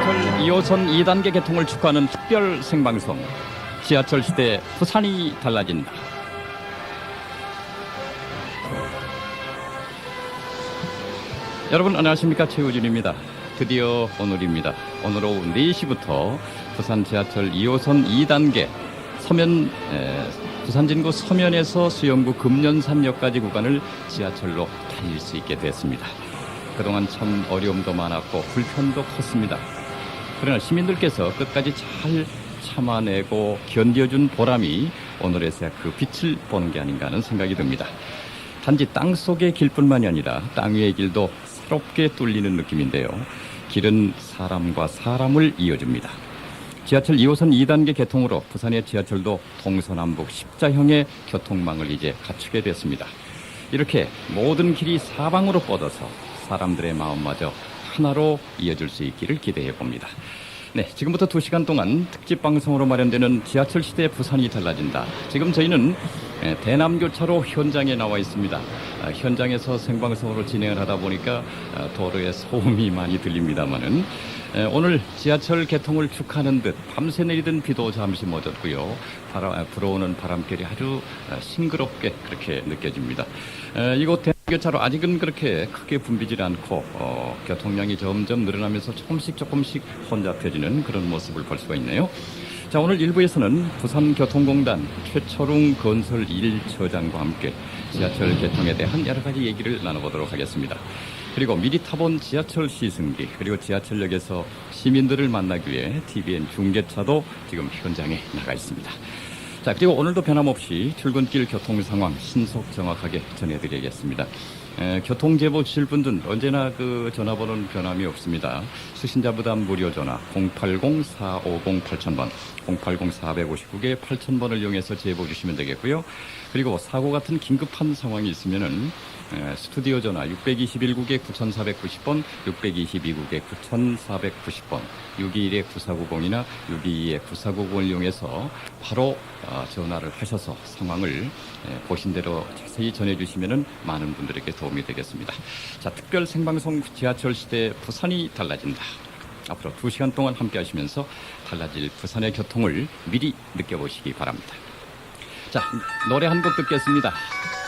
지하철 2호선 2단계 개통을 축하하는 특별 생방송 지하철 시대 부산이 달라진다. 여러분 안녕하십니까, 최우진입니다. 드디어 오늘입니다. 오늘 오후 4시부터 부산 지하철 2호선 2단계 부산진구 서면에서 수영구 금년산역까지 구간을 지하철로 달릴 수 있게 됐습니다. 그동안 참 어려움도 많았고 불편도 컸습니다. 그러나 시민들께서 끝까지 잘 참아내고 견뎌준 보람이 오늘에서야 그 빛을 보는 게 아닌가 하는 생각이 듭니다. 단지 땅속의 길뿐만이 아니라 땅 위의 길도 새롭게 뚫리는 느낌인데요. 길은 사람과 사람을 이어줍니다. 지하철 2호선 2단계 개통으로 부산의 지하철도 동서남북 십자형의 교통망을 이제 갖추게 됐습니다. 이렇게 모든 길이 사방으로 뻗어서 사람들의 마음마저 하나로 이어질 수 있기를 기대해 봅니다. 네, 지금부터 2시간 동안 특집 방송으로 마련되는 지하철 시대 부산이 달라진다. 지금 저희는 대남교차로 현장에 나와 있습니다. 현장에서 생방송으로 진행을 하다 보니까 도로에 소음이 많이 들립니다만은 오늘 지하철 개통을 축하하는 듯 밤새 내리던 비도 잠시 멎었고요. 불어오는 바람결이 아주 싱그럽게 그렇게 느껴집니다. 이곳 대남교차로 아직은 그렇게 크게 붐비질 않고 교통량이 점점 늘어나면서 조금씩 혼잡해지는 그런 모습을 볼 수가 있네요. 자, 오늘 1부에서는 부산교통공단 최철웅 건설 1처장과 함께 지하철 개통에 대한 여러 가지 얘기를 나눠보도록 하겠습니다. 그리고 미리 타본 지하철 시승기, 그리고 지하철역에서 시민들을 만나기 위해 TVN 중계차도 지금 현장에 나가 있습니다. 자, 그리고 오늘도 변함없이 출근길 교통 상황 신속 정확하게 전해드리겠습니다. 교통 제보 주실 분들은 언제나 그 전화번호는 변함이 없습니다. 수신자 부담 무료 전화 080-450-8000번, 080-459개 8000번을 이용해서 제보 주시면 되겠고요. 그리고 사고 같은 긴급한 상황이 있으면은 스튜디오 전화 621국에 9490번, 622국에 9490번, 621-9490이나 622-9490을 이용해서 바로 전화를 하셔서 상황을 보신 대로 자세히 전해주시면 많은 분들에게 도움이 되겠습니다. 자, 특별 생방송 지하철 시대 부산이 달라진다. 앞으로 2시간 동안 함께 하시면서 달라질 부산의 교통을 미리 느껴보시기 바랍니다. 자, 노래 한 곡 듣겠습니다.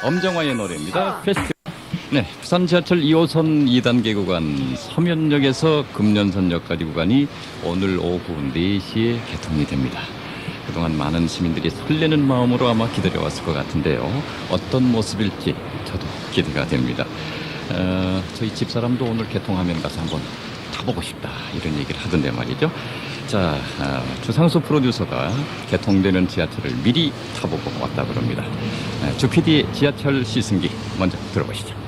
엄정화의 노래입니다. 페스티벌. 네, 부산 지하철 2호선 2단계 구간 서면역에서 금년산역까지 구간이 오늘 오후 4시에 개통이 됩니다. 그동안 많은 시민들이 설레는 마음으로 아마 기다려왔을 것 같은데요. 어떤 모습일지 저도 기대가 됩니다. 저희 집사람도 오늘 개통하면 가서 한번 타보고 싶다 이런 얘기를 하던데 말이죠. 자, 주상수 프로듀서가 개통되는 지하철을 미리 타보고 왔다 그럽니다. 주PD의 지하철 시승기 먼저 들어보시죠.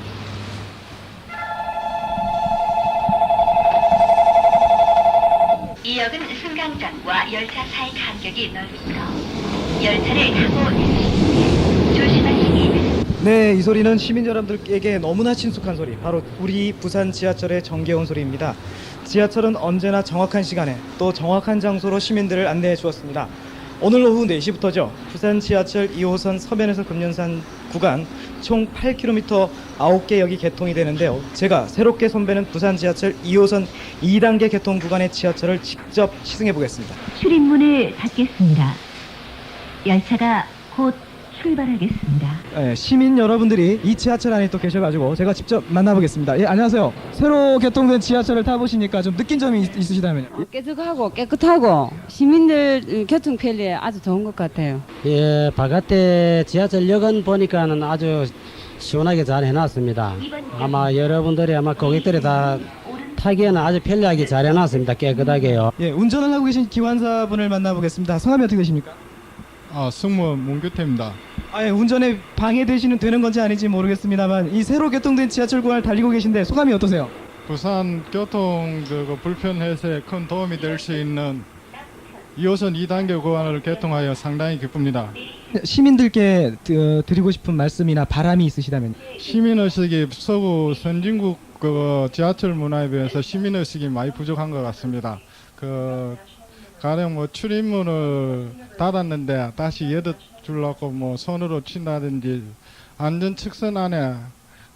이 역은 승강장과 열차 사이 간격이 넓으므로 열차를 타고 내리실 때 조심하시기 바랍니다. 네, 이 소리는 시민 여러분들에게 너무나 친숙한 소리, 바로 우리 부산 지하철의 정겨운 소리입니다. 지하철은 언제나 정확한 시간에 또 정확한 장소로 시민들을 안내해 주었습니다. 오늘 오후 4시부터죠. 부산 지하철 2호선 서면에서 금년산 구간 총 8km 9개 역이 개통이 되는데요. 제가 새롭게 선배는 부산 지하철 2호선 2단계 개통 구간의 지하철을 직접 시승해 보겠습니다. 출입문을 닫겠습니다. 열차가 곧 출발하겠습니다. 네, 시민 여러분들이 이 지하철 안에 또 계셔가지고 제가 직접 만나보겠습니다. 예, 안녕하세요. 새로 개통된 지하철을 타보시니까 좀 느낀 점이 있으시다면요? 깨끗하고 깨끗하고 시민들 교통 편리에 아주 좋은 것 같아요. 예, 바깥에 지하철역은 보니까는 아주 시원하게 잘 해놨습니다. 아마 여러분들이 아마 고객들이 다 타기에는 아주 편리하게 잘 해놨습니다. 깨끗하게요. 예, 운전을 하고 계신 기관사분을 만나보겠습니다. 성함이 어떻게 되십니까? 승무원 문규태입니다. 예, 운전에 방해되는 건지 아닌지 모르겠습니다만 이 새로 개통된 지하철 구간을 달리고 계신데 소감이 어떠세요? 부산 교통 불편 해소에 큰 도움이 될 수 있는 2호선 2단계 구간을 개통하여 상당히 기쁩니다. 시민들께 드리고 싶은 말씀이나 바람이 있으시다면? 시민의식이 서구 선진국 지하철 문화에 비해서 시민의식이 많이 부족한 것 같습니다. 가령 출입문을 닫았는데 다시 열어주려고 손으로 친다든지 안전 측선 안에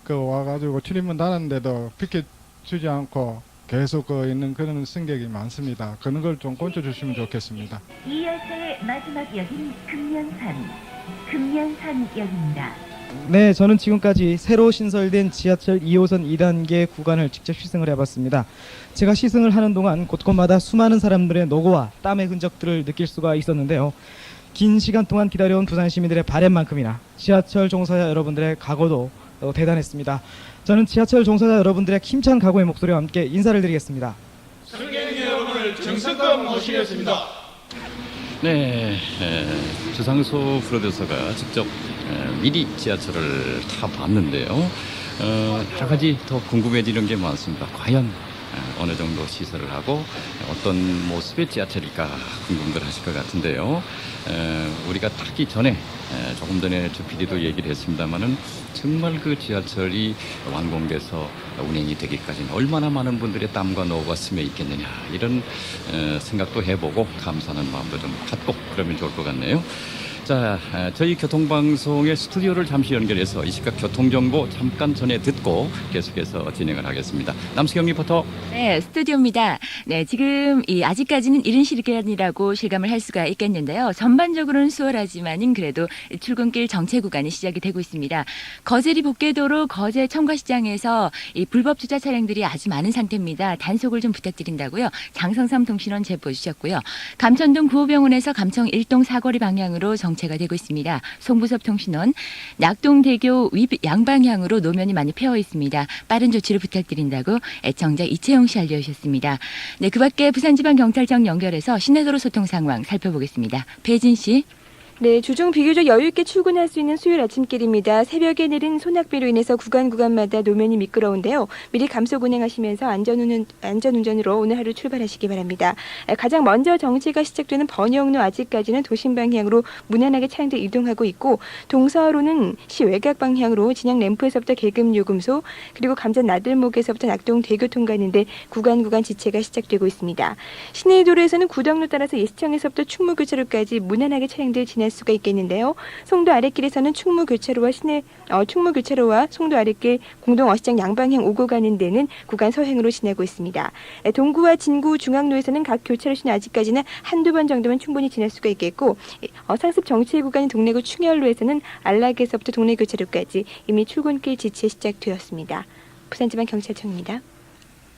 와가지고 출입문 닫았는데도 비켜주지 않고 계속 있는 그런 승객이 많습니다. 그런 걸 좀 고쳐주시면 좋겠습니다. 이 열차의 마지막 역인 금년산역입니다. 네, 저는 지금까지 새로 신설된 지하철 2호선 2단계 구간을 직접 시승을 해봤습니다. 제가 시승을 하는 동안 곳곳마다 수많은 사람들의 노고와 땀의 흔적들을 느낄 수가 있었는데요. 긴 시간 동안 기다려온 부산 시민들의 바램만큼이나 지하철 종사자 여러분들의 각오도 대단했습니다. 저는 지하철 종사자 여러분들의 힘찬 각오의 목소리와 함께 인사를 드리겠습니다. 승객 여러분을 정성껏 모시겠습니다. 네, 주상소 프로듀서가 직접 미리 지하철을 타봤는데요. 여러 가지 더 궁금해지는 게 많습니다. 과연 어느 정도 시설을 하고 어떤 모습의 지하철일까 궁금들 하실 것 같은데요. 우리가 타기 전에 조금 전에 주 PD도 얘기를 했습니다마는 정말 그 지하철이 완공돼서 운행이 되기까지는 얼마나 많은 분들의 땀과 노고가 스며 있겠느냐 이런 생각도 해보고 감사하는 마음도 좀 갖고 그러면 좋을 것 같네요. 자, 저희 교통방송의 스튜디오를 잠시 연결해서 이 시각 교통정보 잠깐 전에 듣고 계속해서 진행을 하겠습니다. 남수경 리포터. 네, 스튜디오입니다. 네, 지금 아직까지는 이른 시간이라고 실감을 할 수가 있겠는데요. 전반적으로는 수월하지만은 그래도 출근길 정체 구간이 시작이 되고 있습니다. 거제리 복개도로 거제 청과시장에서 이 불법 주차 차량들이 아주 많은 상태입니다. 단속을 좀 부탁드린다고요. 장성삼 통신원 제보해 주셨고요. 감천동 구호병원에서 감청 1동 사거리 방향으로 정체가 되고 있습니다. 송부섭 통신원, 낙동대교 위 양방향으로 노면이 많이 패어 있습니다. 빠른 조치를 부탁드린다고 애청자 이채용 씨 알려주셨습니다. 네, 그 밖에 부산지방경찰청 연결해서 시내도로 소통 상황 살펴보겠습니다. 배진 씨. 네, 주중 비교적 여유있게 출근할 수 있는 수요일 아침길입니다. 새벽에 내린 소낙비로 인해서 구간마다 노면이 미끄러운데요. 미리 감속 운행하시면서 안전운전으로 오늘 하루 출발하시기 바랍니다. 가장 먼저 정체가 시작되는 번영로 아직까지는 도심 방향으로 무난하게 차량들 이동하고 있고 동서로는 시 외곽 방향으로 진양 램프에서부터 계급요금소 그리고 감전 나들목에서부터 낙동대교 통과하는데 구간 지체가 시작되고 있습니다. 시내도로에서는 구덕로 따라서 예시청에서부터 충무교차로까지 무난하게 차량들 지날 수가 있겠는데요. 송도 아랫길에서는 충무교차로와 송도 아랫길 공동어시장 양방향 오고 가는 데는 구간 서행으로 지나고 있습니다. 동구와 진구 중앙로에서는 각 교차로 시내 아직까지는 한두 번 정도면 충분히 지날 수가 있겠고 상습 정체 구간인 동래구 충혈로에서는 안락에서부터 동래교차로까지 이미 출근길 지체 시작되었습니다. 부산지방경찰청입니다.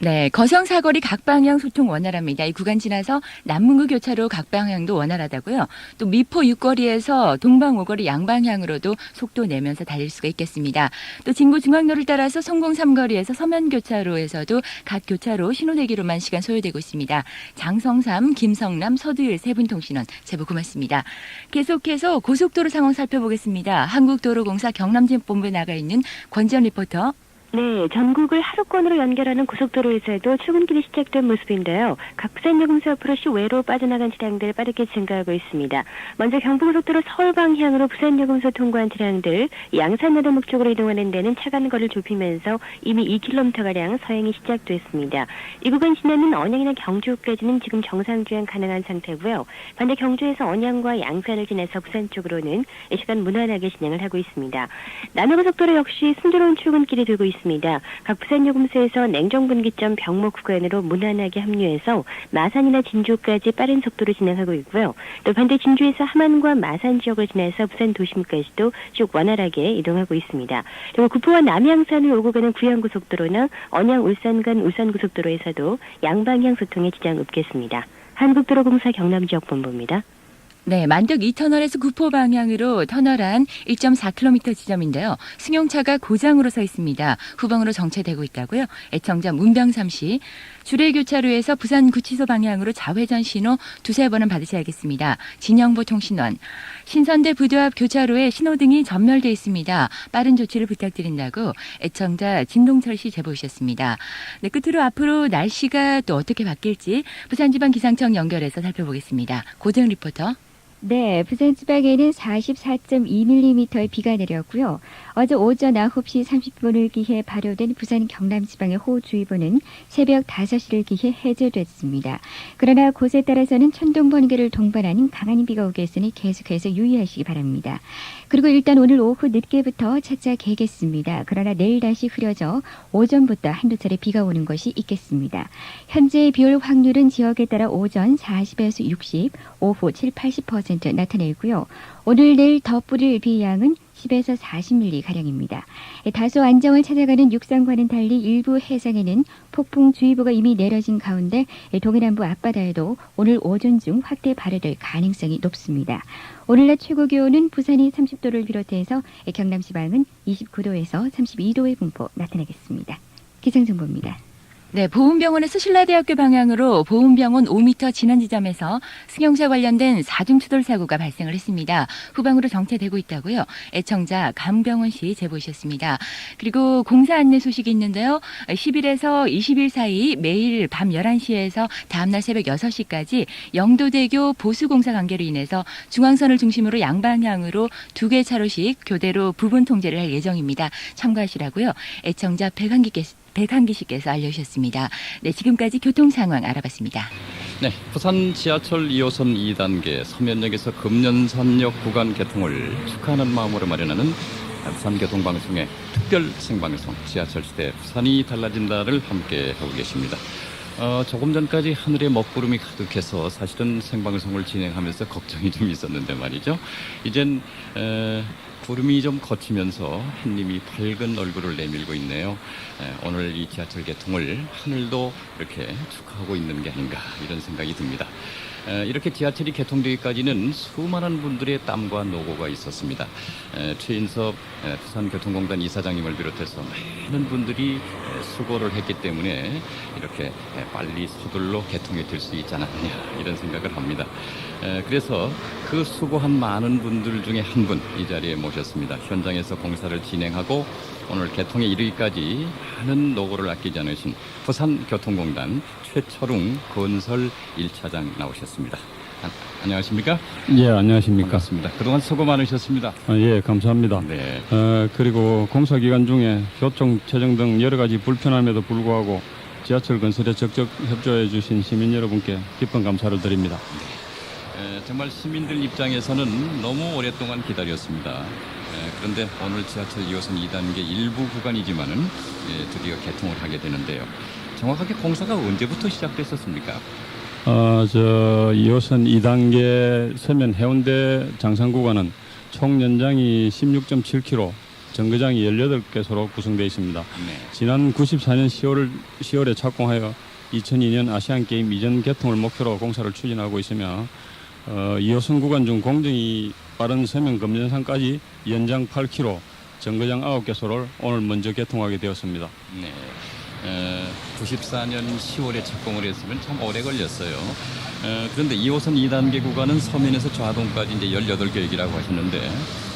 네, 거성 사거리 각 방향 소통 원활합니다. 이 구간 지나서 남문구 교차로 각 방향도 원활하다고요. 또 미포 6거리에서 동방 5거리 양방향으로도 속도 내면서 달릴 수가 있겠습니다. 또 진구 중앙로를 따라서 성공 3거리에서 서면 교차로에서도 각 교차로 신호대기로만 시간 소요되고 있습니다. 장성삼, 김성남, 서두일 세 분 통신원 제보 고맙습니다. 계속해서 고속도로 상황 살펴보겠습니다. 한국도로공사 경남지본부에 나가 있는 권지연 리포터. 네, 전국을 하루권으로 연결하는 고속도로에서도 출근길이 시작된 모습인데요. 각 부산요금소 옆으로 시외로 빠져나간 차량들 빠르게 증가하고 있습니다. 먼저 경부고속도로 서울 방향으로 부산요금소 통과한 차량들 양산나들 목적으로 이동하는 데는 차간 거리를 좁히면서 이미 2km가량 서행이 시작됐습니다. 이 구간 지나는 언양이나 경주까지는 지금 정상 주행 가능한 상태고요. 반대 경주에서 언양과 양산을 지나서 부산 쪽으로는 이 시간 무난하게 진행을 하고 있습니다. 남해고속도로 역시 순조로운 출근길이 되고 있습니다. 각 부산요금소에서 냉정분기점 병목 구간으로 무난하게 합류해서 마산이나 진주까지 빠른 속도로 진행하고 있고요. 또 반대 진주에서 함안과 마산 지역을 지나서 부산 도심까지도 쭉 원활하게 이동하고 있습니다. 그리고 구포와 남양산을 오고 가는 구양고속도로나 언양 울산 간 울산고속도로에서도 양방향 소통에 지장 없겠습니다. 한국도로공사 경남지역본부입니다. 네, 만덕 2터널에서 구포 방향으로 터널 안 1.4km 지점인데요. 승용차가 고장으로 서 있습니다. 후방으로 정체되고 있다고요. 애청자 문병삼 씨. 주례교차로에서 부산 구치소 방향으로 좌회전 신호 두세 번은 받으셔야겠습니다. 진영보 통신원. 신선대 부두 앞 교차로에 신호등이 전멸돼 있습니다. 빠른 조치를 부탁드린다고 애청자 진동철 씨 제보 주셨습니다. 네, 끝으로 앞으로 날씨가 또 어떻게 바뀔지 부산지방기상청 연결해서 살펴보겠습니다. 고정 리포터. 네, 부산 지방에는 44.2mm의 비가 내렸고요. 어제 오전 9시 30분을 기해 발효된 부산 경남 지방의 호우주의보는 새벽 5시를 기해 해제됐습니다. 그러나 곳에 따라서는 천둥 번개를 동반하는 강한 비가 오겠으니 계속해서 유의하시기 바랍니다. 그리고 일단 오늘 오후 늦게부터 차차 개겠습니다. 그러나 내일 다시 흐려져 오전부터 한두 차례 비가 오는 것이 있겠습니다. 현재 비올 확률은 지역에 따라 오전 40에서 60, 오후 7, 80% 나타내고요. 오늘 내일 더 뿌릴 비 양은 10에서 40mm 가량입니다. 다소 안정을 찾아가는 육상과는 달리 일부 해상에는 폭풍주의보가 이미 내려진 가운데 동해남부 앞바다에도 오늘 오전 중 확대 발효될 가능성이 높습니다. 오늘 낮 최고 기온은 부산이 30도를 비롯해서 경남 지방은 29도에서 32도의 분포 나타나겠습니다. 기상정보입니다. 네, 보훈병원에서 신라대학교 방향으로 보훈병원 5m 진원 지점에서 승용차 관련된 4중 추돌 사고가 발생을 했습니다. 후방으로 정체되고 있다고요. 애청자 강병원 씨 제보이셨습니다. 그리고 공사 안내 소식이 있는데요. 10일에서 20일 사이 매일 밤 11시에서 다음날 새벽 6시까지 영도대교 보수공사 관계로 인해서 중앙선을 중심으로 양방향으로 2개 차로씩 교대로 부분 통제를 할 예정입니다. 참고하시라고요. 애청자 백한기 씨께서 알려주셨습니다. 네, 지금까지 교통 상황 알아봤습니다. 네, 부산 지하철 2호선 2단계 서면역에서 금년산역 구간 개통을 축하하는 마음으로 마련하는 부산교통방송의 특별 생방송 지하철 시대 부산이 달라진다를 함께 하고 계십니다. 조금 전까지 하늘에 먹구름이 가득해서 사실은 생방송을 진행하면서 걱정이 좀 있었는데 말이죠. 이젠 구름이 좀 거치면서 햇님이 밝은 얼굴을 내밀고 있네요. 오늘 이 지하철 개통을 하늘도 이렇게 축하하고 있는 게 아닌가 이런 생각이 듭니다. 이렇게 지하철이 개통되기까지는 수많은 분들의 땀과 노고가 있었습니다. 최인섭 부산교통공단 이사장님을 비롯해서 많은 분들이 수고를 했기 때문에 이렇게 빨리 서둘러 개통이 될 수 있지 않았느냐 이런 생각을 합니다. 그래서 그 수고한 많은 분들 중에 한 분 이 자리에 모셨습니다. 현장에서 공사를 진행하고 오늘 개통에 이르기까지 많은 노고를 아끼지 않으신 부산교통공단 최철웅 건설 1차장 나오셨습니다. 안녕하십니까? 예, 안녕하십니까? 반갑습니다. 그동안 수고 많으셨습니다. 예, 감사합니다. 네. 그리고 공사 기간 중에 교통, 체증 등 여러 가지 불편함에도 불구하고 지하철 건설에 적극 협조해 주신 시민 여러분께 깊은 감사를 드립니다. 정말 시민들 입장에서는 너무 오랫동안 기다렸습니다. 그런데 오늘 지하철 2호선 2단계 일부 구간이지만은 드디어 개통을 하게 되는데요. 정확하게 공사가 언제부터 시작됐었습니까? 2호선 2단계 서면 해운대 장상 구간은 총 연장이 16.7km, 정거장이 18개소로 구성되어 있습니다. 네. 지난 94년 10월에 착공하여 2002년 아시안게임 이전 개통을 목표로 공사를 추진하고 있으며 2호선 구간 중 공정이 빠른 서면 금년산까지 연장 8km, 정거장 9개소를 오늘 먼저 개통하게 되었습니다. 네. 94년 10월에 착공을 했으면 참 오래 걸렸어요. 그런데 2호선 2단계 구간은 서면에서 좌동까지 이제 18개역이라고 하셨는데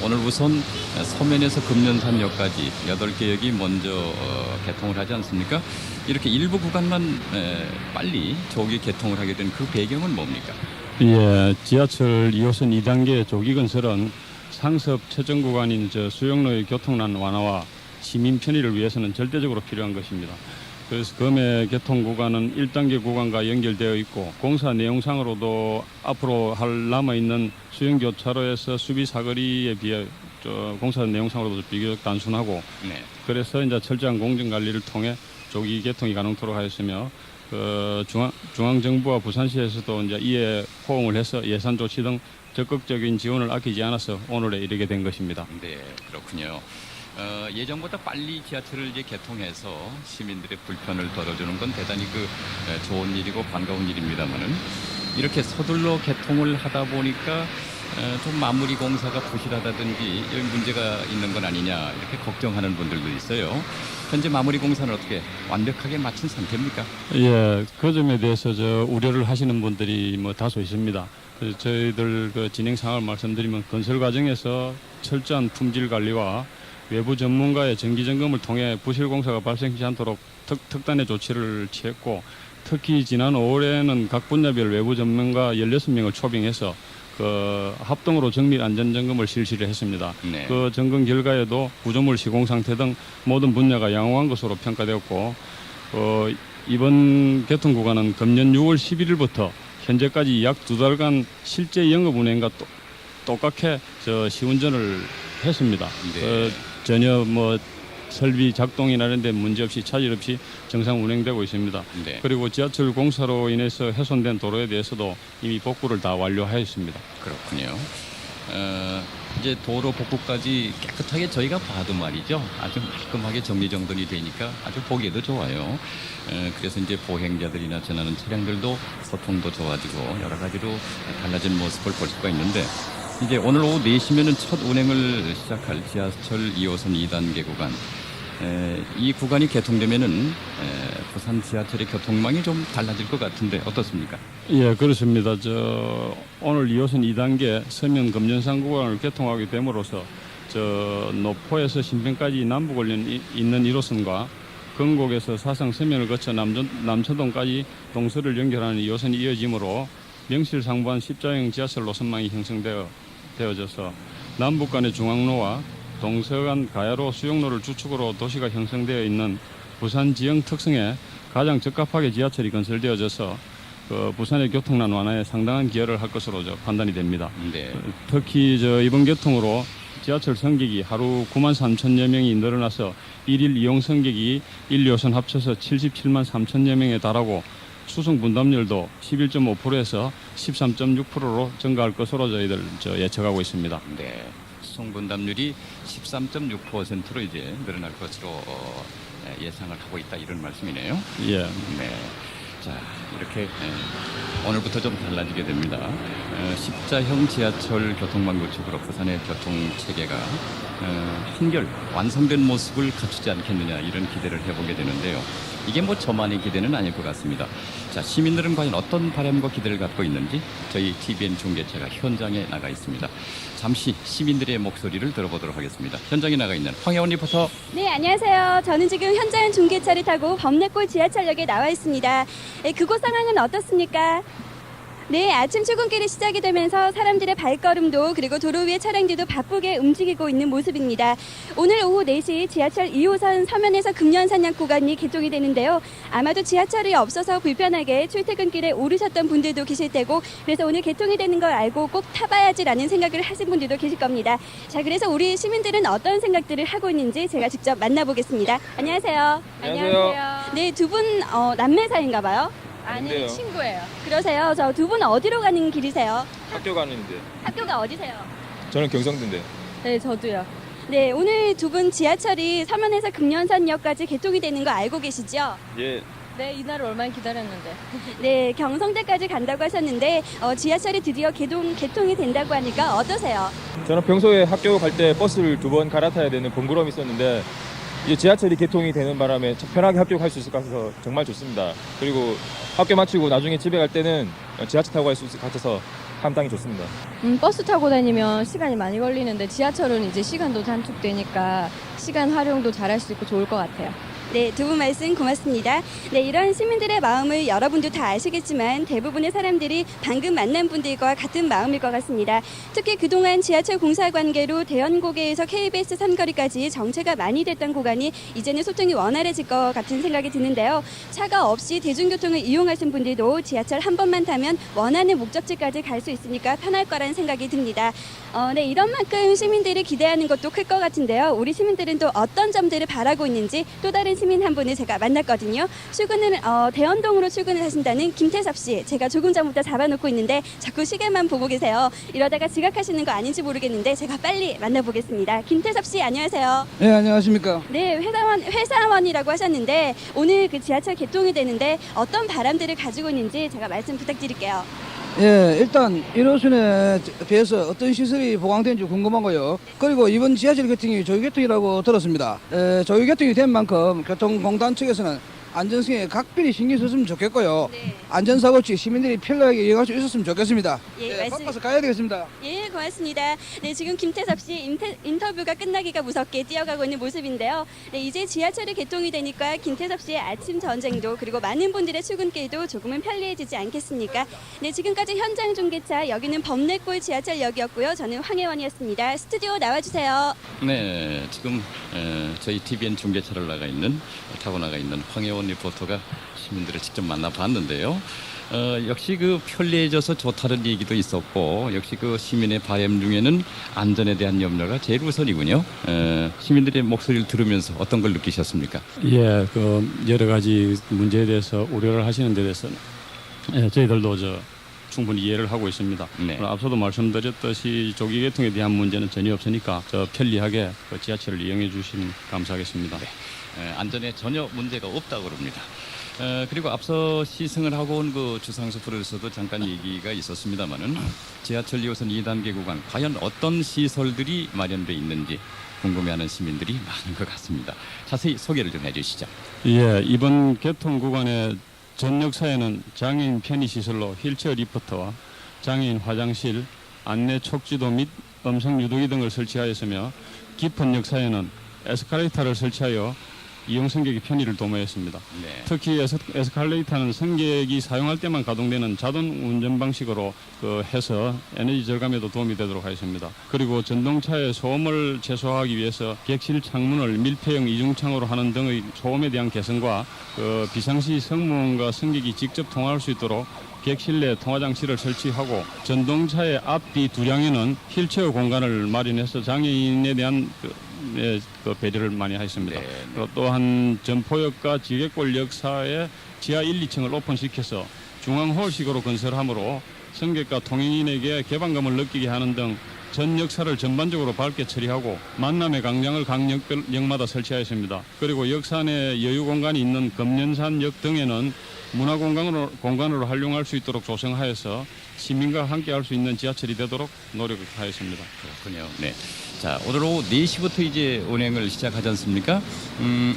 오늘 우선 서면에서 금년산역까지 8개역이 먼저 개통을 하지 않습니까? 이렇게 일부 구간만 빨리 조기 개통을 하게 된 그 배경은 뭡니까? 예, 지하철 2호선 2단계 조기 건설은 상습 최전 구간인 수용로의 교통난 완화와 시민 편의를 위해서는 절대적으로 필요한 것입니다. 그래서 금해 개통 구간은 1단계 구간과 연결되어 있고 공사 내용상으로도 앞으로 할 남아있는 수영교차로에서 수비 사거리에 비해 공사 내용상으로도 비교적 단순하고 네. 그래서 이제 철저한 공정관리를 통해 조기 개통이 가능토록 하였으며 중앙정부와 부산시에서도 이제 이에 호응을 해서 예산 조치 등 적극적인 지원을 아끼지 않아서 오늘에 이르게 된 것입니다. 네, 그렇군요. 예정보다 빨리 지하철을 이제 개통해서 시민들의 불편을 덜어주는 건 대단히 좋은 일이고 반가운 일입니다만은 이렇게 서둘러 개통을 하다 보니까 좀 마무리 공사가 부실하다든지 이런 문제가 있는 건 아니냐 이렇게 걱정하는 분들도 있어요. 현재 마무리 공사는 어떻게 완벽하게 마친 상태입니까? 예, 그 점에 대해서 우려를 하시는 분들이 다소 있습니다. 그래서 저희들 진행 상황을 말씀드리면 건설 과정에서 철저한 품질 관리와 외부 전문가의 정기 점검을 통해 부실 공사가 발생하지 않도록 특단의 조치를 취했고 특히 지난 5월에는 각 분야별 외부 전문가 16명을 초빙해서 합동으로 정밀 안전 점검을 실시를 했습니다. 네. 그 점검 결과에도 구조물 시공 상태 등 모든 분야가 양호한 것으로 평가되었고 이번 개통 구간은 금년 6월 11일부터 현재까지 약 2달간 실제 영업 운행과 똑같게 시운전을 했습니다. 네. 전혀 설비 작동이나 이런 데 문제 없이 차질 없이 정상 운행되고 있습니다. 네. 그리고 지하철 공사로 인해서 훼손된 도로에 대해서도 이미 복구를 다 완료하였습니다. 그렇군요. 이제 도로 복구까지 깨끗하게 저희가 봐도 말이죠. 아주 말끔하게 정리정돈이 되니까 아주 보기에도 좋아요. 그래서 이제 보행자들이나 지나는 차량들도 소통도 좋아지고 여러 가지로 달라진 모습을 볼 수가 있는데 이제 오늘 오후 4시면은 첫 운행을 시작할 지하철 2호선 2단계 구간. 이 구간이 개통되면은 부산 지하철의 교통망이 좀 달라질 것 같은데 어떻습니까? 예, 그렇습니다. 오늘 2호선 2단계 서면 금년산 구간을 개통하게 됨으로써 노포에서 신평까지 남북을 잇는 1호선과 건곡에서 사상 서면을 거쳐 남초동까지 동서를 연결하는 2호선이 이어지므로 명실상부한 십자형 지하철 노선망이 형성되어져서 남북 간의 중앙로와 동서간 가야로 수용로를 주축으로 도시가 형성되어 있는 부산 지형 특성에 가장 적합하게 지하철이 건설되어져서 부산의 교통난 완화에 상당한 기여를 할 것으로 판단이 됩니다. 네. 특히 이번 개통으로 지하철 승객이 하루 9만 3천여 명이 늘어나서 일일 이용 승객이 1, 2호선 합쳐서 77만 3천여 명에 달하고 수송 분담률도 11.5%에서 13.6%로 증가할 것으로 저희들 예측하고 있습니다. 네. 수송 분담률이 13.6%로 이제 늘어날 것으로 예상을 하고 있다 이런 말씀이네요. 예. 네. 자, 이렇게 오늘부터 좀 달라지게 됩니다. 십자형 지하철 교통망 구축으로 부산의 교통 체계가 한결 완성된 모습을 갖추지 않겠느냐 이런 기대를 해보게 되는데요. 이게 저만의 기대는 아닐 것 같습니다. 자, 시민들은 과연 어떤 바람과 기대를 갖고 있는지 저희 TVN 중계차가 현장에 나가 있습니다. 잠시 시민들의 목소리를 들어보도록 하겠습니다. 현장에 나가 있는 황혜원 리포터. 네, 안녕하세요. 저는 지금 현장 중계차를 타고 범내골 지하철역에 나와 있습니다. 그곳 상황은 어떻습니까? 네, 아침 출근길이 시작이 되면서 사람들의 발걸음도 그리고 도로 위의 차량들도 바쁘게 움직이고 있는 모습입니다. 오늘 오후 4시 지하철 2호선 서면에서 금년산역 구간이 개통이 되는데요. 아마도 지하철이 없어서 불편하게 출퇴근길에 오르셨던 분들도 계실 테고 그래서 오늘 개통이 되는 걸 알고 꼭 타봐야지라는 생각을 하신 분들도 계실 겁니다. 자, 그래서 우리 시민들은 어떤 생각들을 하고 있는지 제가 직접 만나보겠습니다. 안녕하세요. 안녕하세요. 네, 두 분 남매 사이인가 봐요? 아니, 친구예요. 그러세요. 저 두 분 어디로 가는 길이세요? 학교 가는데. 학교가 어디세요? 저는 경성도인데. 네, 저도요. 네, 오늘 두 분 지하철이 서면에서 금년산역까지 개통이 되는 거 알고 계시죠? 예. 네, 이날을 얼마나 기다렸는데. 네, 경성대까지 간다고 하셨는데 지하철이 드디어 개통이 된다고 하니까 어떠세요? 저는 평소에 학교 갈 때 버스를 2번 갈아타야 되는 번거로움이 있었는데 이제 지하철이 개통이 되는 바람에 편하게 학교 갈 수 있을 것 같아서 정말 좋습니다. 그리고 학교 마치고 나중에 집에 갈 때는 지하철 타고 갈 수 있을 것 같아서 상당히 좋습니다. 버스 타고 다니면 시간이 많이 걸리는데 지하철은 이제 시간도 단축되니까 시간 활용도 잘할 수 있고 좋을 것 같아요. 네, 두 분 말씀 고맙습니다. 네, 이런 시민들의 마음을 여러분도 다 아시겠지만 대부분의 사람들이 방금 만난 분들과 같은 마음일 것 같습니다. 특히 그동안 지하철 공사 관계로 대연고개에서 KBS 삼거리까지 정체가 많이 됐던 구간이 이제는 소통이 원활해질 것 같은 생각이 드는데요. 차가 없이 대중교통을 이용하신 분들도 지하철 한 번만 타면 원하는 목적지까지 갈 수 있으니까 편할 거라는 생각이 듭니다. 네, 이런 만큼 시민들이 기대하는 것도 클 것 같은데요. 우리 시민들은 또 어떤 점들을 바라고 있는지 또 다른 시민 한 분을 제가 만났거든요. 출근을 대연동으로 출근을 하신다는 김태섭 씨. 제가 조금 전부터 잡아놓고 있는데 자꾸 시계만 보고 계세요. 이러다가 지각하시는 거 아닌지 모르겠는데 제가 빨리 만나보겠습니다. 김태섭 씨, 안녕하세요. 네, 안녕하십니까. 네, 회사원이라고 하셨는데 오늘 그 지하철 개통이 되는데 어떤 바람들을 가지고 있는지 제가 말씀 부탁드릴게요. 예, 일단 1호선에 비해서 어떤 시설이 보강되는지 궁금하고요. 그리고 이번 지하철 개통이 조기 개통이라고 들었습니다. 조기 개통이 된 만큼 교통공단 측에서는 안전성에 각별히 신경 썼으면 좋겠고요. 네. 안전사고 시 시민들이 편리하게 이용할 수 있었으면 좋겠습니다. 예, 네, 말씀- 바빠서 가야 되겠습니다. 예, 고맙습니다. 네, 지금 김태섭 씨 인터뷰가 끝나기가 무섭게 뛰어가고 있는 모습인데요. 네, 이제 지하철이 개통이 되니까 김태섭 씨의 아침 전쟁도 그리고 많은 분들의 출근길도 조금은 편리해지지 않겠습니까? 네, 지금까지 현장 중계차 여기는 범내골 지하철역이었고요. 저는 황혜원이었습니다. 스튜디오 나와주세요. 네, 지금 저희 TVN 중계차를 타고 나가 있는 황혜원 리포터가 시민들을 직접 만나봤는데요. 역시 그 편리해져서 좋다는 얘기도 있었고, 역시 그 시민의 바람 중에는 안전에 대한 염려가 제일 우선이군요. 시민들의 목소리를 들으면서 어떤 걸 느끼셨습니까? 예, 그 여러 가지 문제에 대해서 우려를 하시는 데 대해서는 저희들도 충분히 이해를 하고 있습니다. 네. 앞서도 말씀드렸듯이 조기 개통에 대한 문제는 전혀 없으니까 편리하게 그 지하철을 이용해 주시면 감사하겠습니다. 안전에 전혀 문제가 없다고 그럽니다. 그리고 앞서 시승을 하고 온 그 주상수 프로에서도 잠깐 얘기가 있었습니다만은 지하철 2호선 2단계 구간 과연 어떤 시설들이 마련돼 있는지 궁금해하는 시민들이 많은 것 같습니다. 자세히 소개를 좀 해주시죠. 예, 이번 개통 구간의 전역사에는 장애인 편의시설로 휠체어 리프트와 장애인 화장실, 안내 촉지도 및 음성 유도기 등을 설치하였으며 깊은 역사에는 에스컬레이터를 설치하여 이용 승객의 편의를 도모했습니다. 네. 특히 에스컬레이터는 승객이 사용할 때만 가동되는 자동 운전 방식으로 해서 에너지 절감에도 도움이 되도록 하였습니다. 그리고 전동차의 소음을 최소화하기 위해서 객실 창문을 밀폐형 이중창으로 하는 등의 소음에 대한 개선과 비상시 승무원과 승객이 직접 통화할 수 있도록 객실 내 통화장치를 설치하고 전동차의 앞뒤 두량에는 휠체어 공간을 마련해서 장애인에 대한 배려를 많이 하였습니다. 네. 또한 점포역과 지게골역 사이의 지하 1, 2층을 오픈시켜서 중앙홀식으로 건설하므로 승객과 통행인에게 개방감을 느끼게 하는 등 전 역사를 전반적으로 밝게 처리하고 만남의 광장을 각 역마다 설치하였습니다. 그리고 역사 내 여유 공간이 있는 금년산역 등에는 문화 공간으로 활용할 수 있도록 조성하여서 시민과 함께 할 수 있는 지하철이 되도록 노력하였습니다. 그렇군요. 네. 자, 오늘 오후 4시부터 이제 운행을 시작하지 않습니까?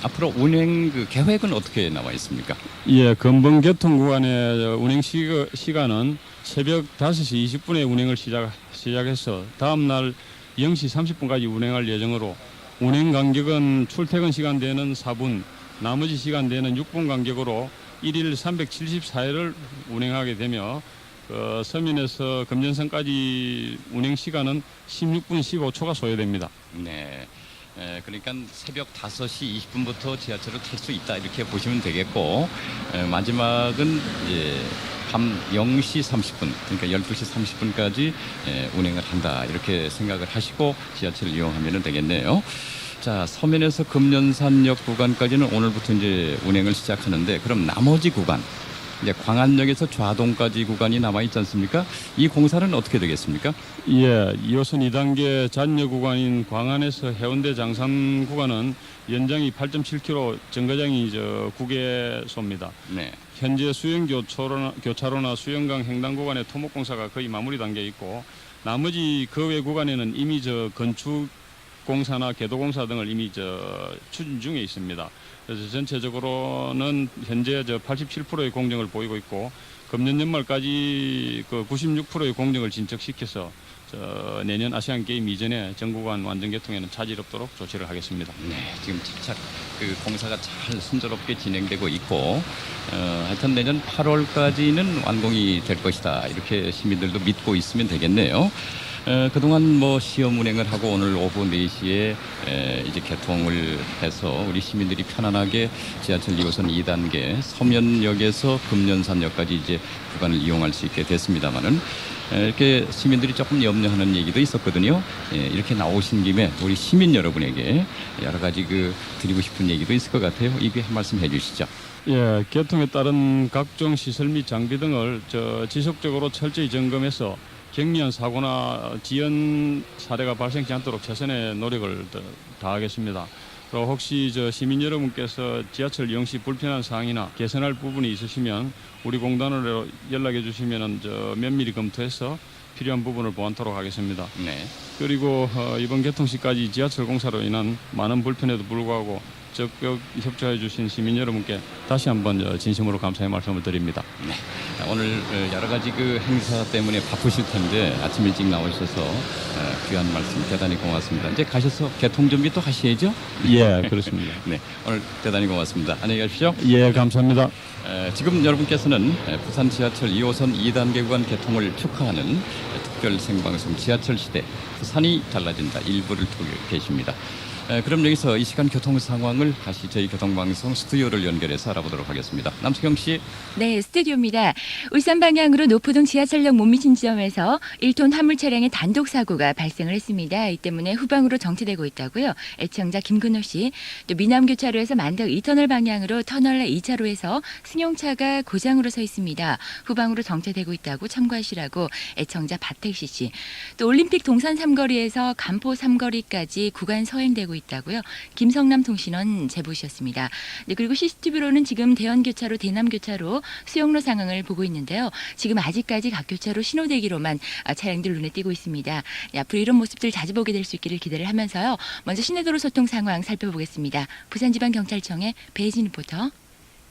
앞으로 운행 계획은 어떻게 나와 있습니까? 예, 금번 개통 구간의 운행 시간은 새벽 5시 20분에 운행을 시작해서 다음 날 0시 30분까지 운행할 예정으로 운행 간격은 출퇴근 시간대에는 4분, 나머지 시간대에는 6분 간격으로 1일 374회를 운행하게 되며 서면에서 금년선까지 운행 시간은 16분 15초가 소요됩니다. 네. 그러니까 새벽 5시 20분부터 지하철을 탈 수 있다 이렇게 보시면 되겠고, 마지막은 이제 밤 0시 30분, 그러니까 12시 30분까지 운행을 한다 이렇게 생각을 하시고 지하철을 이용하면 되겠네요. 자, 서면에서 금년산역 구간까지는 오늘부터 이제 운행을 시작하는데, 그럼 나머지 구간, 이제 광안역에서 좌동까지 구간이 남아 있지 않습니까? 이 공사는 어떻게 되겠습니까? 예, 2호선 2단계 잔여 구간인 광안에서 해운대 장산 구간은 연장이 8.7km, 정거장이 9개소입니다. 네. 현재 수영 교차로나 수영강 횡단 구간의 토목 공사가 거의 마무리 단계에 있고, 나머지 그 외 구간에는 이미 건축 공사나 개도 공사 등을 이미 추진 중에 있습니다. 그래서 전체적으로는 현재 87%의 공정을 보이고 있고, 금년 연말까지 96%의 공정을 진척시켜서 내년 아시안 게임 이전에 전 구간 완전 개통에는 차질 없도록 조치를 하겠습니다. 네, 지금 착착 공사가 잘 순조롭게 진행되고 있고, 하여튼 내년 8월까지는 완공이 될 것이다 이렇게 시민들도 믿고 있으면 되겠네요. 그동안 시험 운행을 하고 오늘 오후 4시에 이제 개통을 해서 우리 시민들이 편안하게 지하철 2호선 2단계 서면역에서 금년산역까지 이제 구간을 이용할 수 있게 됐습니다만은, 이렇게 시민들이 조금 염려하는 얘기도 있었거든요. 이렇게 나오신 김에 우리 시민 여러분에게 여러 가지 드리고 싶은 얘기도 있을 것 같아요. 이게 한 말씀 해주시죠. 예, 개통에 따른 각종 시설 및 장비 등을 지속적으로 철저히 점검해서 경미한 사고나 지연 사례가 발생치 않도록 최선의 노력을 다하겠습니다. 또 혹시 시민 여러분께서 지하철 이용 시 불편한 사항이나 개선할 부분이 있으시면 우리 공단으로 연락해 주시면 면밀히 검토해서 필요한 부분을 보완토록 하겠습니다. 네. 그리고 이번 개통 시까지 지하철 공사로 인한 많은 불편에도 불구하고 적극 협조해 주신 시민 여러분께 다시 한번 진심으로 감사의 말씀을 드립니다. 네. 오늘 여러 가지 그 행사 때문에 바쁘실 텐데 아침 일찍 나오셔서 귀한 말씀 대단히 고맙습니다. 이제 가셔서 개통 준비 또 하셔야죠? 예, 그렇습니다. 네, 오늘 대단히 고맙습니다. 안녕히 가십시오. 예, 감사합니다. 지금 여러분께서는 부산 지하철 2호선 2단계 구간 개통을 축하하는 특별 생방송 지하철 시대 부산이 달라진다 일부를 듣고 계십니다. 그럼 여기서 이 시간 교통 상황을 다시 저희 교통방송 스튜디오를 연결해서 알아보도록 하겠습니다. 남수경 씨. 네, 스튜디오입니다. 울산 방향으로 노포동 지하철역 못 미친 지점에서 1톤 화물 차량의 단독 사고가 발생을 했습니다. 이 때문에 후방으로 정체되고 있다고요. 애청자 김근호 씨. 또 미남교차로에서 만덕 2터널 방향으로 터널 내 2차로에서 승용차가 고장으로 서 있습니다. 후방으로 정체되고 있다고 참고하시라고 애청자 박택시 씨. 또 올림픽 동산 삼거리에서 간포 삼거리까지 구간 서행되고 있다고요. 김성남 통신원 제보셨습니다. 네, 그리고 CCTV로는 지금 대연교차로, 대남교차로 수용로 상황을 보고 있는데요. 지금 아직까지 각 교차로 신호대기로만 차량들 눈에 띄고 있습니다. 네, 앞으로 이런 모습들 자주 보게 될 수 있기를 기대를 하면서요. 먼저 시내도로 소통 상황 살펴보겠습니다. 부산지방경찰청의 배혜진 리포터.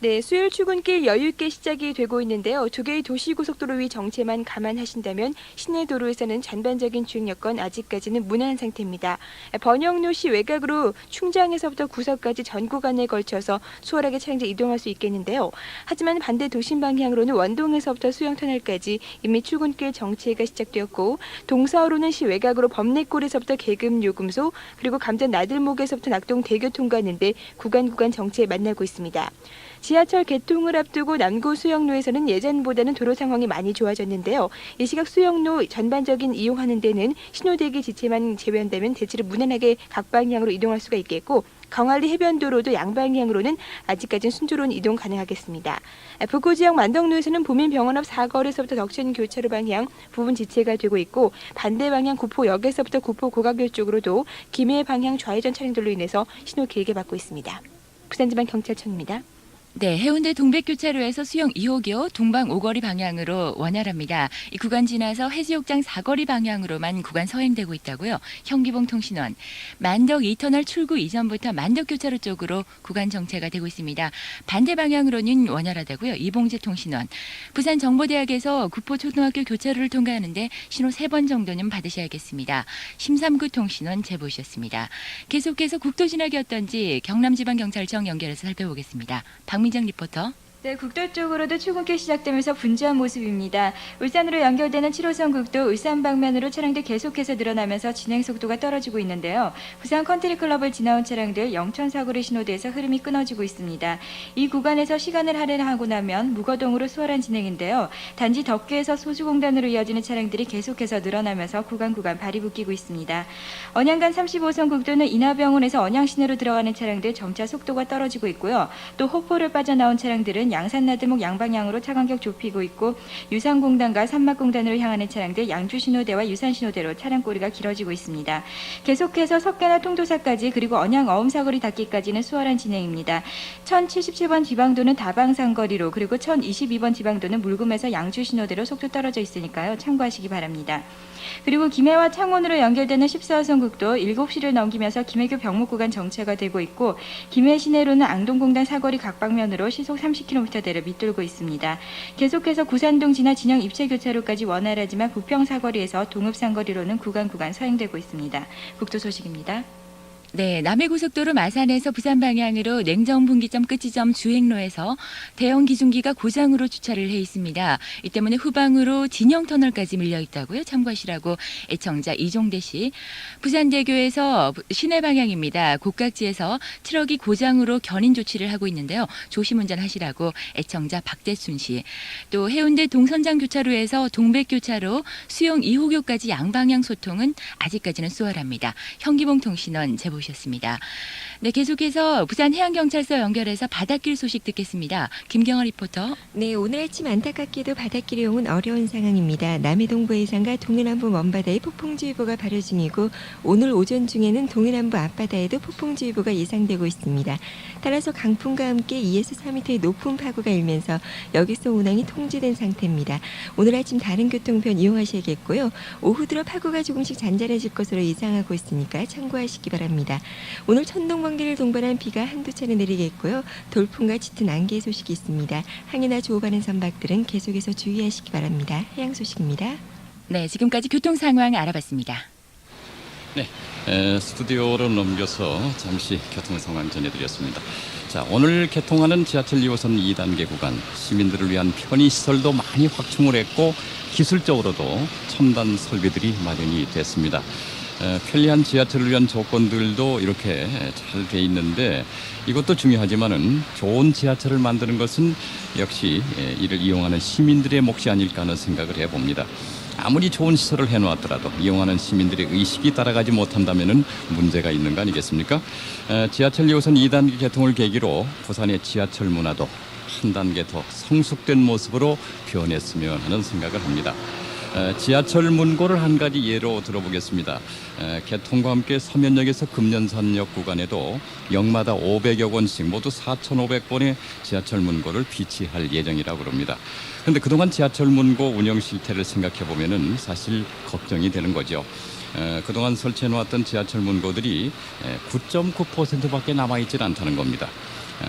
네, 수요일 출근길 여유있게 시작이 되고 있는데요. 두 개의 도시고속도로 위 정체만 감안하신다면 시내도로에서는 전반적인 주행 여건 아직까지는 무난한 상태입니다. 번영로시 외곽으로 충장에서부터 구석까지 전 구간에 걸쳐서 수월하게 차량들이 이동할 수 있겠는데요. 하지만 반대 도심 방향으로는 원동에서부터 수영터널까지 이미 출근길 정체가 시작되었고 동서로는 시 외곽으로 범내골에서부터 계급요금소 그리고 감전 나들목에서부터 낙동 대교통 가는데 구간 정체 만나고 있습니다. 지하철 개통을 앞두고 남구 수영로에서는 예전보다는 도로 상황이 많이 좋아졌는데요. 이 시각 수영로 전반적인 이용하는 데는 신호대기 지체만 제외한다면 대체로 무난하게 각 방향으로 이동할 수가 있겠고 광안리 해변도로도 양방향으로는 아직까지는 순조로운 이동 가능하겠습니다. 북구 지역 만덕로에서는 보민병원 앞 사거리에서부터 덕천 교차로 방향 부분 지체가 되고 있고 반대 방향 구포역에서부터 구포 고가교 쪽으로도 김해 방향 좌회전 차량들로 인해서 신호 길게 받고 있습니다. 부산지방경찰청입니다. 네, 해운대 동백교차로에서 수영 2호교 동방 5거리 방향으로 원활합니다. 이 구간 지나서 해수욕장 4거리 방향으로만 구간 서행되고 있다고요. 현기봉 통신원. 만덕 2터널 출구 이전부터 만덕교차로 쪽으로 구간 정체가 되고 있습니다. 반대 방향으로는 원활하다고요. 이봉재 통신원. 부산정보대학에서 구포초등학교 교차로를 통과하는데 신호 3번 정도는 받으셔야겠습니다. 심삼구 통신원 제보셨습니다. 계속해서 국도 진학이 어떤지 경남지방경찰청 연결해서 살펴보겠습니다. 박민정 리포터. 네, 국도 쪽으로도 출근길 시작되면서 분주한 모습입니다. 울산으로 연결되는 7호선 국도 울산 방면으로 차량들 계속해서 늘어나면서 진행 속도가 떨어지고 있는데요. 부산 컨트리클럽을 지나온 차량들 영천 사거리 신호대에서 흐름이 끊어지고 있습니다. 이 구간에서 시간을 할애하고 나면 무거동으로 수월한 진행인데요. 단지 덕계에서 소주공단으로 이어지는 차량들이 계속해서 늘어나면서 구간 발이 묶이고 있습니다. 언양간 35선 국도는 인하병원에서 언양시내로 들어가는 차량들 점차 속도가 떨어지고 있고요. 또 호포를 빠져나온 차량들은 양산나들목 양방향으로 차간격 좁히고 있고 유산공단과 산막공단으로 향하는 차량들 양주신호대와 유산신호대로 차량 꼬리가 길어지고 있습니다. 계속해서 석계나 통도사까지 그리고 언양 어음사거리 닿기까지는 수월한 진행입니다. 1077번 지방도는 다방산거리로 그리고 1022번 지방도는 물금에서 양주신호대로 속도 떨어져 있으니까요. 참고하시기 바랍니다. 그리고 김해와 창원으로 연결되는 14호선 국도 7시를 넘기면서 김해교 병목 구간 정체가 되고 있고 김해 시내로는 앙동공단 사거리 각 방면으로 시속 30km대를 밑돌고 있습니다. 계속해서 구산동 지나 진영 입체교차로까지 원활하지만 부평 사거리에서 동읍산거리로는 구간 서행되고 있습니다. 국도 소식입니다. 네, 남해고속도로 마산에서 부산 방향으로 냉정분기점 끝지점 주행로에서 대형 기중기가 고장으로 주차를 해 있습니다. 이 때문에 후방으로 진영터널까지 밀려 있다고요. 참고하시라고 애청자 이종대 씨. 부산대교에서 시내 방향입니다. 곡각지에서 트럭이 고장으로 견인 조치를 하고 있는데요. 조심 운전하시라고 애청자 박대순 씨. 또 해운대 동선장 교차로에서 동백교차로 수용 2호교까지 양방향 소통은 아직까지는 수월합니다. 현기봉 통신원 제보 오셨습니다. 네, 계속해서 부산 해양경찰서 연결해서 바닷길 소식 듣겠습니다. 김경아 리포터. 네, 오늘 아침 안타깝게도 바닷길 이용은 어려운 상황입니다. 남해동부 해상과 동해남부 먼바다에 폭풍주의보가 발효 중이고 오늘 오전 중에는 동해남부 앞바다에도 폭풍주의보가 예상되고 있습니다. 따라서 강풍과 함께 2에서 4m의 높은 파고가 일면서 여객선 운항이 통제된 상태입니다. 오늘 아침 다른 교통편 이용하셔야겠고요. 오후 들어 파고가 조금씩 잔잔해질 것으로 예상하고 있으니까 참고하시기 바랍니다. 있습니다. 오늘 천둥 번개를 동반한 비가 한두 차례 내리겠고요. 돌풍과 짙은 안개 소식이 있습니다. 항해나 조업하는 선박들은 계속해서 주의하시기 바랍니다. 해양 소식입니다. 네, 지금까지 교통 상황 알아봤습니다. 네, 스튜디오로 넘겨서 잠시 교통 상황 전해드렸습니다. 자, 오늘 개통하는 지하철 2호선 2단계 구간 시민들을 위한 편의시설도 많이 확충을 했고 기술적으로도 첨단 설비들이 마련이 됐습니다. 편리한 지하철을 위한 조건들도 이렇게 잘 돼 있는데 이것도 중요하지만은 좋은 지하철을 만드는 것은 역시 이를 이용하는 시민들의 몫이 아닐까 하는 생각을 해봅니다. 아무리 좋은 시설을 해놓았더라도 이용하는 시민들의 의식이 따라가지 못한다면 문제가 있는 거 아니겠습니까? 지하철 2호선 2단계 개통을 계기로 부산의 지하철 문화도 한 단계 더 성숙된 모습으로 변했으면 하는 생각을 합니다. 지하철 문고를 한 가지 예로 들어보겠습니다. 개통과 함께 서면역에서 금년산역 구간에도 역마다 500여 권씩 모두 4,500번의 지하철 문고를 비치할 예정이라고 합니다. 그런데 그동안 지하철 문고 운영 실태를 생각해 보면은 사실 걱정이 되는 거죠. 그동안 설치해 놓았던 지하철 문고들이 9.9%밖에 남아있질 않다는 겁니다.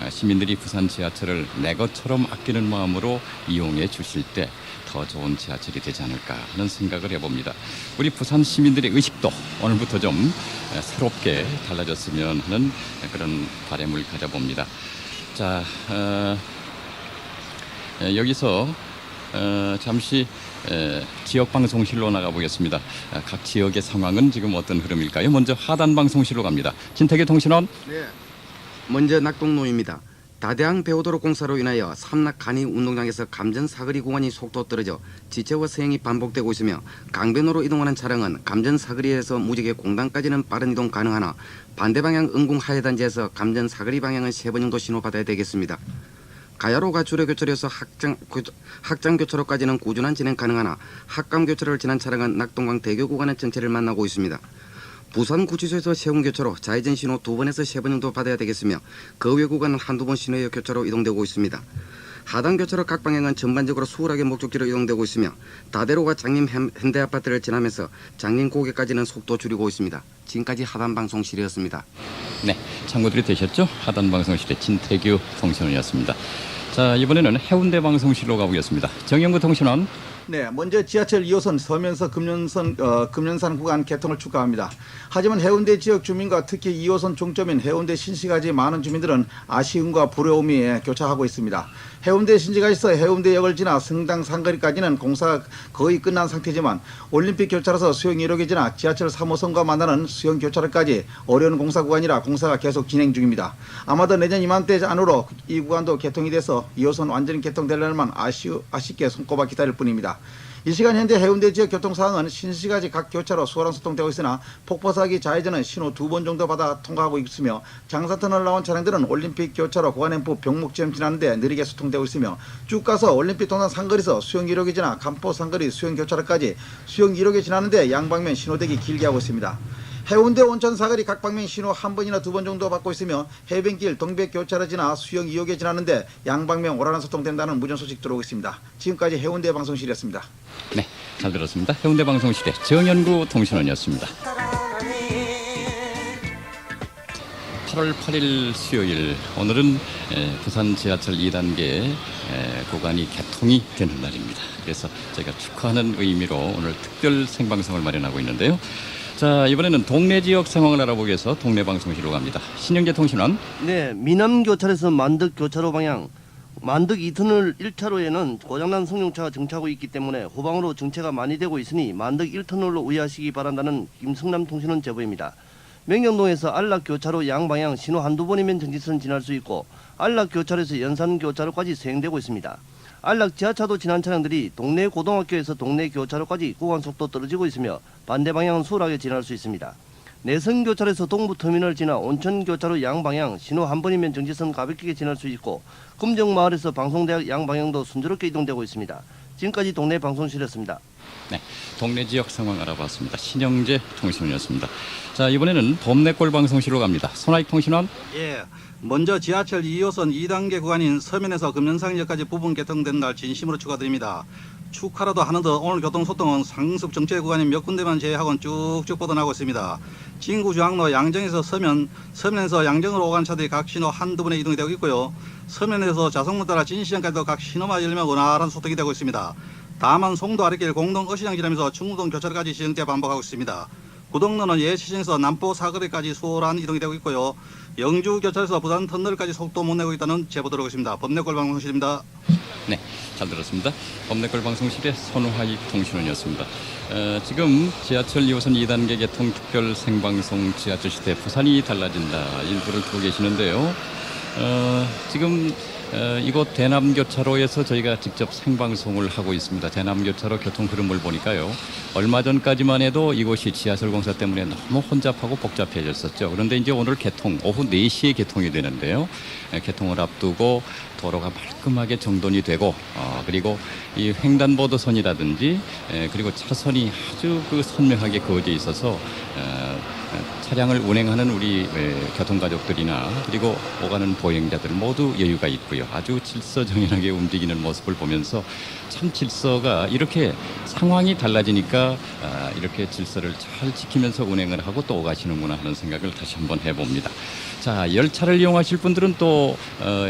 시민들이 부산 지하철을 내 것처럼 아끼는 마음으로 이용해 주실 때 더 좋은 지하철이 되지 않을까 하는 생각을 해봅니다. 우리 부산 시민들의 의식도 오늘부터 좀 새롭게 달라졌으면 하는 그런 바람을 가져봅니다. 자, 여기서 잠시 지역방송실로 나가보겠습니다. 각 지역의 상황은 지금 어떤 흐름일까요? 먼저 하단방송실로 갑니다. 진태기 통신원. 네, 먼저 낙동로입니다. 다대항 배우도로 공사로 인하여 삼락 간이 운동장에서 감전 사거리 구간이 속도 떨어져 지체와 서행이 반복되고 있으며 강변으로 이동하는 차량은 감전 사거리에서 무지개 공단까지는 빠른 이동 가능하나 반대 방향 응궁 하회단지에서 감전 사거리 방향은 3번 정도 신호받아야 되겠습니다. 가야로가 주로 교차로에서 학장 교차로까지는 꾸준한 진행 가능하나 학감 교차로를 지난 차량은 낙동강 대교 구간의 정체를 만나고 있습니다. 부산 구치소에서 세운 교차로 좌회전 신호 2번에서 3번 정도 받아야 되겠으며 그 외 구간은 한두 번 신호의 교차로 이동되고 있습니다. 하단 교차로 각 방향은 전반적으로 수월하게 목적지로 이동되고 있으며 다대로가 장림 현대아파트를 지나면서 장림 고개까지는 속도 줄이고 있습니다. 지금까지 하단방송실이었습니다. 네, 참고들이 되셨죠? 하단방송실의 진태규 통신원이었습니다. 자, 이번에는 해운대 방송실로 가보겠습니다. 정영구 통신원. 네, 먼저 지하철 2호선 서면서 금년산 구간 개통을 축하합니다. 하지만 해운대 지역 주민과 특히 2호선 종점인 해운대 신시가지 많은 주민들은 아쉬움과 부러움이 교차하고 있습니다. 해운대 신시가지에서 해운대역을 지나 성당 상거리까지는 공사가 거의 끝난 상태지만 올림픽 교차로에서 수영 1호기 지나 지하철 3호선과 만나는 수영 교차로까지 어려운 공사 구간이라 공사가 계속 진행 중입니다. 아마도 내년 이맘때 안으로 이 구간도 개통이 돼서 2호선 완전히 개통되려면 아쉽게 손꼽아 기다릴 뿐입니다. 이 시간 현재 해운대 지역 교통 상황은 신시가지 각 교차로 수월한 소통되고 있으나 폭포사기 좌회전은 신호 2번 정도 받아 통과하고 있으며 장사터널 나온 차량들은 올림픽 교차로 고관램프 병목지점 지나는데 느리게 소통되고 있으며 쭉 가서 올림픽 동산 상거리에서 수영 1호기 지나 간포 상거리 수영 교차로까지 수영 1호기 지나는데 양방면 신호대기 길게 하고 있습니다. 해운대 온천 사거리 각 방면 신호 1번이나 2번 정도 받고 있으며 해변길 동백 교차로 지나 수영 2호기 지나는데 양방면 오라는 소통된다는 무전 소식 들어오고 있습니다. 지금까지 해운대 방송실이었습니다. 네, 잘 들었습니다. 해운대 방송실의 정연구 통신원이었습니다. 8월 8일 수요일, 오늘은 부산 지하철 2단계 구간이 개통이 되는 날입니다. 그래서 제가 축하하는 의미로 오늘 특별 생방송을 마련하고 있는데요. 자, 이번에는 동네 지역 상황을 알아보기 위해서 동네 방송실로 갑니다. 신영재 통신원. 네, 미남교차로에서 만덕 교차로 방향 만덕 2터널 1차로에는 고장난 승용차가 정차하고 있기 때문에 후방으로 정체가 많이 되고 있으니 만덕 1터널로 우회하시기 바란다는 김성남 통신원 제보입니다. 명령동에서 안락교차로 양방향 신호 한두 번이면 정지선 지날 수 있고 안락교차로에서 연산교차로까지 수행되고 있습니다. 안락 지하차도 지난 차량들이 동네 고등학교에서 동네 교차로까지 구간 속도 떨어지고 있으며 반대 방향은 수월하게 지날 수 있습니다. 내성교차로에서 동부터미널 지나 온천교차로 양방향 신호 한 번이면 정지선 가볍게 지날 수 있고 금정마을에서 방송대학 양방향도 순조롭게 이동되고 있습니다. 지금까지 동네 방송실이었습니다. 네, 동네 지역 상황 알아봤습니다. 신영재 통신원이었습니다. 자, 이번에는 범내골 방송실로 갑니다. 손아익 통신원. 예, 먼저 지하철 2호선 2단계 구간인 서면에서 금년상역까지 부분 개통된 날 진심으로 축하드립니다. 축하라도 하는데 오늘 교통소통은 상습 정체 구간인 몇 군데만 제외하고는 쭉쭉 뻗어나고 있습니다. 진구중앙로 양정에서 서면에서 양정으로 오간 차들이 각 신호 한두 번에 이동이 되고 있고요. 서면에서 자성문 따라 진시장까지도 각 신호만 열리면 원활한 소통이 되고 있습니다. 다만 송도 아래길 공동 어시장 지나면서 충무동 교차로까지 시정대 반복하고 있습니다. 구덕로는 예시장에서 남포 사거리까지 수월한 이동이 되고 있고요. 영주 교차로에서 부산 터널까지 속도 못 내고 있다는 제보 들어오고 있습니다. 범내골 방송실입니다. 네, 잘 들었습니다. 범내골 방송실의 손화익 통신원이었습니다. 지금 지하철 2호선 2단계 개통 특별 생방송 지하철 시대 부산이 달라진다 일부를 듣고 계시는데요. 지금 이곳 대남교차로에서 저희가 직접 생방송을 하고 있습니다. 대남교차로 교통 흐름을 보니까요. 얼마 전까지만 해도 이곳이 지하철 공사 때문에 너무 혼잡하고 복잡해졌었죠. 그런데 이제 오늘 오후 4시에 개통이 되는데요. 개통을 앞두고 도로가 말끔하게 정돈이 되고 그리고 이 횡단보도선이라든지 그리고 차선이 아주 선명하게 그어져 있어서 차량을 운행하는 우리 교통가족들이나 그리고 오가는 보행자들 모두 여유가 있고요. 아주 질서정연하게 움직이는 모습을 보면서 참 질서가 이렇게 상황이 달라지니까 이렇게 질서를 잘 지키면서 운행을 하고 또 오가시는구나 하는 생각을 다시 한번 해봅니다. 자, 열차를 이용하실 분들은 또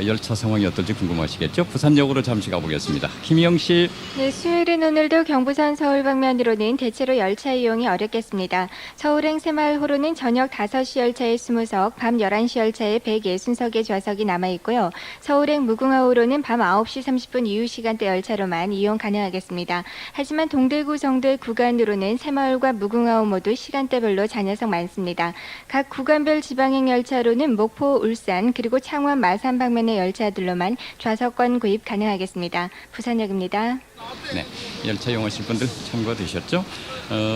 열차 상황이 어떨지 궁금하시겠죠? 부산역으로 잠시 가보겠습니다. 김희영 씨. 네, 수요일인 오늘도 경부선 서울 방면으로는 대체로 열차 이용이 어렵겠습니다. 서울행 새마을호로는 저녁 5시 열차에 20석, 밤 11시 열차에 160석의 좌석이 남아있고요. 서울행 무궁화호로는 밤 9시 30분 이후 시간대 열차로만 이용 가능하겠습니다. 하지만 동대구 정도의 구간으로는 새마을과 무궁화호 모두 시간대별로 잔여석 많습니다. 각 구간별 지방행 열차로는 목포, 울산, 그리고 창원, 마산 방면의 열차들로만 좌석권 구입 가능하겠습니다. 부산역입니다. 네, 열차 이용하실 분들 참고되셨죠?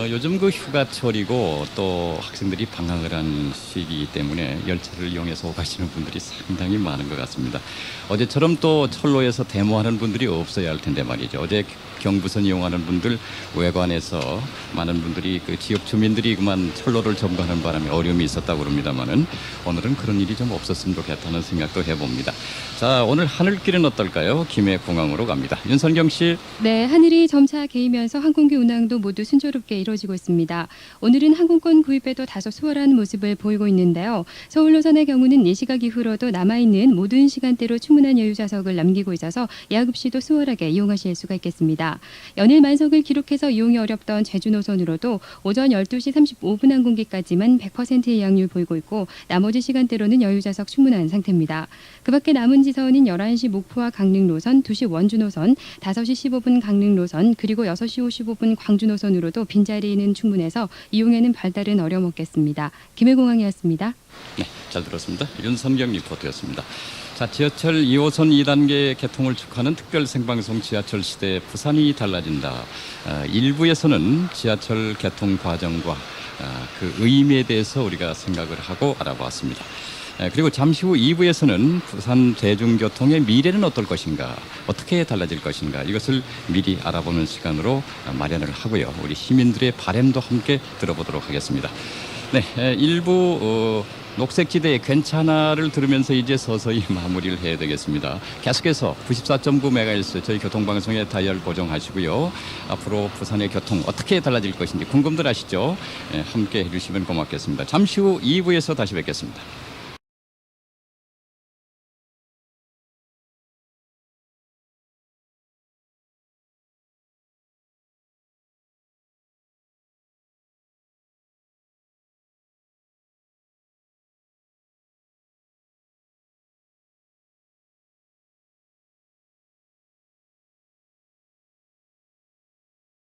요즘 그 휴가철이고 또 학생들이 방학을 한 시기이기 때문에 열차를 이용해서 가시는 분들이 상당히 많은 것 같습니다. 어제처럼 또 철로에서 데모하는 분들이 없어야 할 텐데 말이죠. 어제 경부선 이용하는 분들 외관에서 많은 분들이 그 지역 주민들이 그만 철로를 점거하는 바람에 어려움이 있었다고 그럽니다만은 오늘은 그런 일이 좀 없었으면 좋겠다는 생각도 해봅니다. 자, 오늘 하늘길은 어떨까요? 김해공항으로 갑니다. 윤선경 씨. 네, 하늘이 점차 개이면서 항공기 운항도 모두 순조롭게 이루어지고 있습니다. 오늘은 항공권 구입에도 다소 수월한 모습을 보이고 있는데요. 서울노선의 경우는 4시각 이후로도 남아있는 모든 시간대로 충분한 여유 좌석을 남기고 있어서 야급 시도 수월하게 이용하실 수가 있겠습니다. 연일 만석을 기록해서 이용이 어렵던 제주 노선으로도 오전 12시 35분 항공기까지만 100%의 예약률 보이고 있고 나머지 시간대로는 여유 좌석 충분한 상태입니다. 그 밖에 남은 지선인 11시 목포와 강릉 노선, 2시 원주 노선, 5시 15분 강릉 노선, 그리고 6시 55분 광주 노선으로도 빈자리는 충분해서 이용에는 별다른 어려움 없겠습니다. 김해공항이었습니다. 네, 잘 들었습니다. 윤선경 리포터였습니다. 자, 지하철 2호선 2단계 개통을 축하하는 특별 생방송 지하철 시대 부산이 달라진다. 1부에서는 지하철 개통 과정과 그 의미에 대해서 우리가 생각을 하고 알아봤습니다. 그리고 잠시 후 2부에서는 부산 대중교통의 미래는 어떨 것인가, 어떻게 달라질 것인가, 이것을 미리 알아보는 시간으로 마련을 하고요. 우리 시민들의 바람도 함께 들어보도록 하겠습니다. 네, 1부 녹색지대의 괜찮아를 들으면서 이제 서서히 마무리를 해야 되겠습니다. 계속해서 94.9MHz 저희 교통방송의 다이얼 고정하시고요. 앞으로 부산의 교통 어떻게 달라질 것인지 궁금들 하시죠? 함께 해주시면 고맙겠습니다. 잠시 후 2부에서 다시 뵙겠습니다.